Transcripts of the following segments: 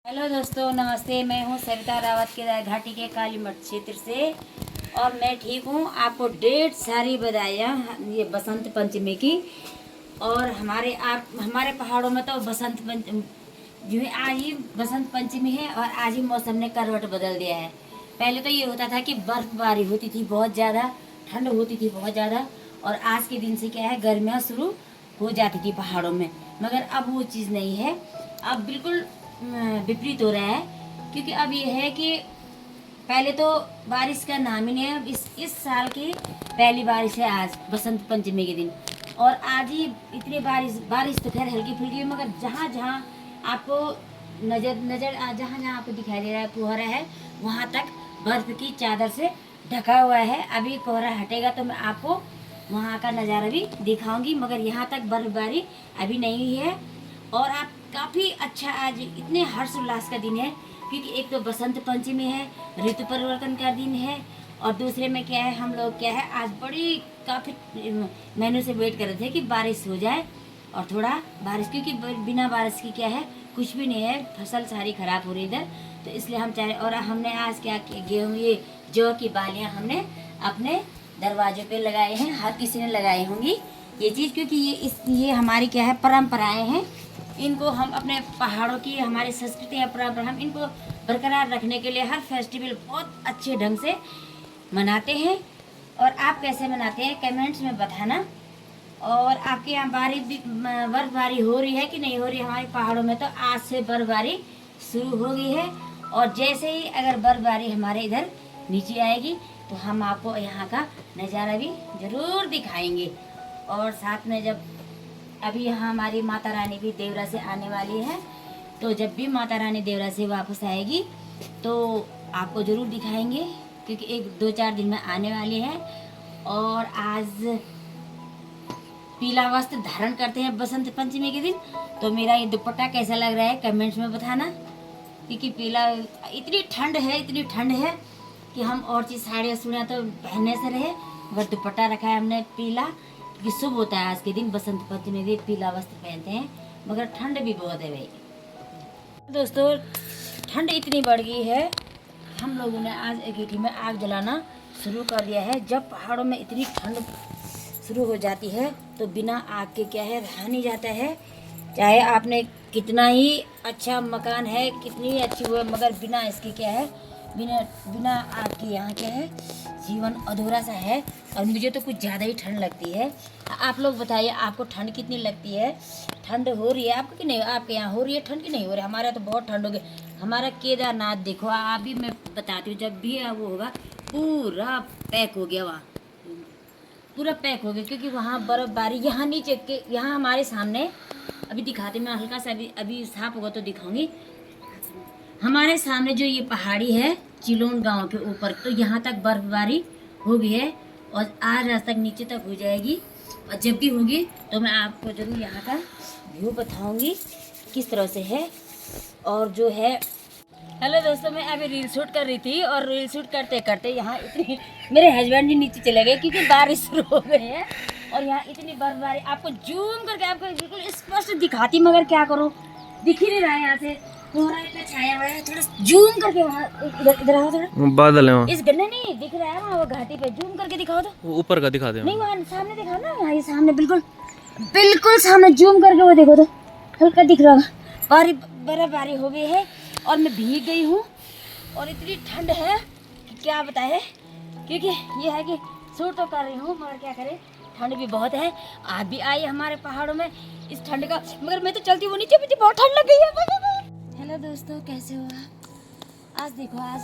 Hello दोस्तों, नमस्ते। मैं हूं सविता रावत केदार घाटी के काली मठ क्षेत्र से और मैं ठीक हूं। आपको ढेर सारी बधाइयाँ ये बसंत पंचमी की। और हमारे पहाड़ों में तो बसंत पंचमी जो है, आज ही बसंत पंचमी है और आज ही मौसम ने करवट बदल दिया है। पहले तो ये होता था कि बर्फबारी होती थी बहुत ज़्यादा, ठंड होती थी बहुत ज़्यादा, और आज के दिन से क्या है, गर्मियाँ शुरू हो जाती थी पहाड़ों में। मगर अब वो चीज़ नहीं है, अब बिल्कुल विपरीत हो रहा है। क्योंकि अब ये है कि पहले तो बारिश का नाम ही नहीं है। इस साल की पहली बारिश है आज बसंत पंचमी के दिन, और आज ही इतनी बारिश तो खैर हल्की फुल्की है, मगर जहाँ जहाँ आपको जहाँ जहाँ आपको दिखाई दे रहा है कोहरा है, वहाँ तक बर्फ की चादर से ढका हुआ है। अभी कोहरा हटेगा तो मैं आपको वहाँ का नज़ारा भी दिखाऊंगी, मगर यहाँ तक बर्फबारी अभी नहीं हुई है। और आप काफ़ी अच्छा, आज इतने हर्षोल्लास का दिन है क्योंकि एक तो बसंत पंचमी है, ऋतु परिवर्तन का दिन है, और दूसरे में क्या है, हम लोग क्या है, आज बड़ी काफ़ी महीनों से वेट कर रहे थे कि बारिश हो जाए। और थोड़ा बारिश, क्योंकि बिना बारिश की क्या है, कुछ भी नहीं है, फसल सारी खराब हो रही इधर, तो इसलिए हम चाह रहे। और हमने आज क्या किया, गेहूँ ये जौ की बालियाँ हमने अपने दरवाजों पे लगाए हैं। हर किसी ने लगाई होंगी ये चीज़, क्योंकि ये हमारी क्या है, परंपराएं हैं। इनको हम अपने पहाड़ों की, हमारी संस्कृति या परंपरा, हम इनको बरकरार रखने के लिए हर फेस्टिवल बहुत अच्छे ढंग से मनाते हैं। और आप कैसे मनाते हैं कमेंट्स में बताना। और आपके यहाँ बर्फबारी हो रही है कि नहीं हो रही है? हमारे पहाड़ों में तो आज से बर्फबारी शुरू हो गई है, और जैसे ही अगर बर्फबारी हमारे इधर नीचे आएगी तो हम आपको यहाँ का नज़ारा भी ज़रूर दिखाएंगे। और साथ में जब अभी यहाँ हमारी माता रानी भी देवरा से आने वाली है, तो जब भी माता रानी देवरा से वापस आएगी तो आपको ज़रूर दिखाएंगे, क्योंकि 1-2-4 दिन में आने वाली है। और आज पीला वस्त्र धारण करते हैं बसंत पंचमी के दिन। तो मेरा ये दुपट्टा कैसा लग रहा है कमेंट्स में बताना, क्योंकि पीला, इतनी ठंड है कि हम और चीज़ साड़ियाँ सुड़ियाँ तो पहनने से रहे, मगर दुपट्टा रखा है हमने पीला, क्योंकि शुभ होता है आज के दिन बसंत पंचमी दिन पीला वस्त्र पहनते हैं। मगर ठंड भी बहुत है भाई। दोस्तों, ठंड इतनी बढ़ गई है, हम लोगों ने आज अंगीठी में आग जलाना शुरू कर दिया है। जब पहाड़ों में इतनी ठंड शुरू हो जाती है तो बिना आग के क्या है, रहा नहीं जाता है। चाहे आपने कितना ही अच्छा मकान है, कितनी अच्छी वो है, मगर बिना इसके क्या है, बिना आग के यहाँ क्या है, जीवन अधूरा सा है। और मुझे तो कुछ ज़्यादा ही ठंड लगती है। आप लोग बताइए, आपको ठंड कितनी लगती है? ठंड हो रही है आपको कि नहीं? आपके यहाँ हो रही है ठंड कि नहीं हो रही है? हमारा तो बहुत ठंड हो गई। हमारा केदारनाथ देखो, आप भी, मैं बताती हूँ, जब भी वो होगा पूरा पैक हो गया, वहाँ पूरा पैक हो गया, क्योंकि वहाँ बर्फबारी, यहाँ नीचे के, यहाँ हमारे सामने अभी दिखाते, मैं हल्का सा अभी साफ होगा तो दिखाऊंगी। हमारे सामने जो ये पहाड़ी है चिलोन गांव के ऊपर, तो यहाँ तक बर्फबारी हो गई है, और आज तक नीचे तक हो जाएगी। और जब भी होगी तो मैं आपको जरूर यहाँ का व्यू बताऊंगी किस तरह से है। और जो है, हेलो दोस्तों, मैं अभी रील शूट कर रही थी, और रील शूट करते करते यहाँ इतनी, मेरे हस्बैंड जी नीचे चले गए क्योंकि बारिश शुरू हो गई है। और यहाँ इतनी बर्फबारी, आपको जूम करके आपको बिल्कुल स्पष्ट दिखाती, मगर क्या करूँ, दिख ही नहीं रहा है। यहाँ से कोहरा इतना छाया हुआ है, थोड़ा जूम करके वहाँ इधर आओ, थोड़ा बादल है वहाँ, इस गन्ने नहीं दिख रहा है वहाँ, वो घाटी पे जूम करके दिखाओ तो। ऊपर का दिखा दे। नहीं, वहाँ सामने दिखाओ ना, वहाँ ये सामने बिल्कुल सामने जूम करके वो देखो तो हल्का दिख रहा होगा। बर्फबारी हो गई है और मैं भीग गई हूँ, और इतनी ठंड है कि क्या बताए। क्योंकि ये है कि शूट तो कर रही हूँ, मगर क्या करें, ठंड भी बहुत है। आप भी आई हमारे पहाड़ों में इस ठंड का, मगर मैं तो चलती हूँ नीचे, मुझे बहुत ठंड लग गई है। हेलो दोस्तों, कैसे हो आप? आज देखो, आज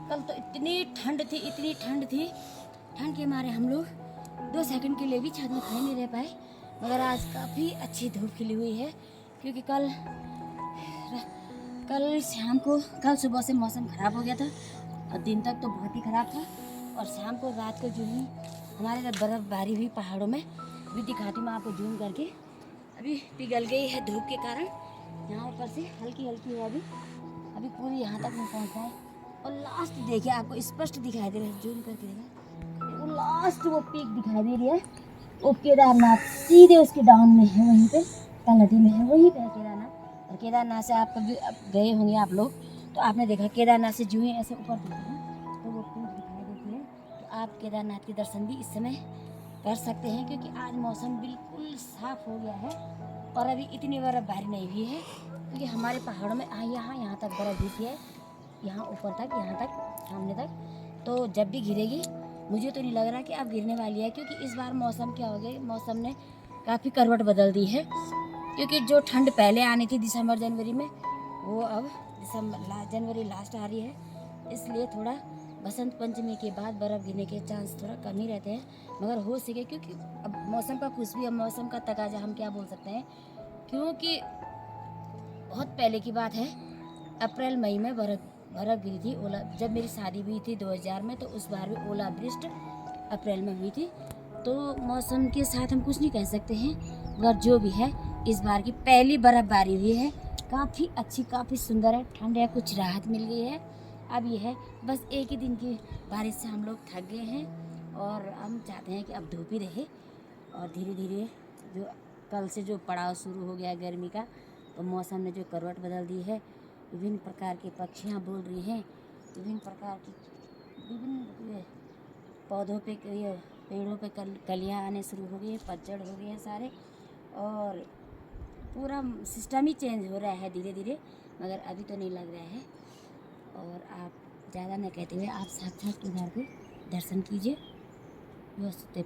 कल तो इतनी ठंड थी, ठंड के मारे हम लोग 2 सेकंड के लिए भी छत में खड़े नहीं रह पाए। मगर आज काफ़ी अच्छी धूप खिली हुई है, क्योंकि कल शाम को, कल सुबह से मौसम ख़राब हो गया था, और दिन तक तो बहुत ही ख़राब था। और शाम को, रात को जो ही हमारे इधर बर्फबारी हुई पहाड़ों में, अभी दिखाती हूँ मैं आपको जूम करके, अभी पिघल गई है धूप के कारण। यहाँ ऊपर से हल्की है, अभी पूरी यहाँ तक नहीं पहुँचा है। और लास्ट देखिए, आपको स्पष्ट दिखाई दे रहा है, जूम करके देखा, वो लास्ट वो पीक दिखाई दे रही है, वो केदारनाथ सीधे उसके डाउन में है, वहीं पे तलहटी में है, वहीं पे है केदारनाथ। और केदारनाथ से आप कभी गए होंगे आप लोग, तो आपने देखा केदारनाथ से जो ही ऐसे ऊपर देखते हैं तो वो पूज दिखाई देती है। तो आप केदारनाथ के दर्शन भी इस समय कर सकते हैं, क्योंकि आज मौसम बिल्कुल साफ हो गया है और अभी इतनी बर्फबारी नहीं हुई है, क्योंकि हमारे पहाड़ों में यहाँ तक बर्फ गिरती है, यहाँ ऊपर तक, यहाँ तक, सामने तक। तो जब भी गिरेगी मुझे तो नहीं लग रहा कि अब गिरने वाली है, क्योंकि इस बार मौसम क्या हो गया, मौसम ने काफ़ी करवट बदल दी है। क्योंकि जो ठंड पहले आनी थी दिसंबर जनवरी में, वो अब जनवरी लास्ट आ रही है, इसलिए थोड़ा बसंत पंचमी के बाद बर्फ़ गिरने के चांस थोड़ा कम ही रहते हैं। मगर हो सके, क्योंकि अब मौसम का कुछ भी, अब मौसम का तकाजा हम क्या बोल सकते हैं, क्योंकि बहुत पहले की बात है, अप्रैल मई में बर्फ़ गिरी थी, ओला, जब मेरी शादी हुई थी 2000 में, तो उस बार भी ओलावृष्टि अप्रैल में हुई थी। तो मौसम के साथ हम कुछ नहीं कह सकते हैं, मगर जो भी है इस बार की पहली बर्फबारी हुई है, काफ़ी अच्छी, काफ़ी सुंदर है, ठंड है, कुछ राहत मिल गई है। अब ये है बस एक ही दिन की बारिश से हम लोग थक गए हैं, और हम चाहते हैं कि अब धूप ही रहे, और धीरे धीरे जो कल से जो पड़ाव शुरू हो गया है गर्मी का, तो मौसम ने जो करवट बदल दी है, विभिन्न प्रकार के पक्षियाँ बोल रही हैं, विभिन्न प्रकार की, विभिन्न पौधों पे, ये पेड़ों पे कलियाँ आने शुरू हो गई है, पतझड़ हो गए हैं सारे, और पूरा सिस्टम ही चेंज हो रहा है धीरे धीरे, मगर अभी तो नहीं लग रहा है। और आप ज़्यादा न कहते हुए आप साक्षात केदार के दर्शन कीजिए। व्यवस्थित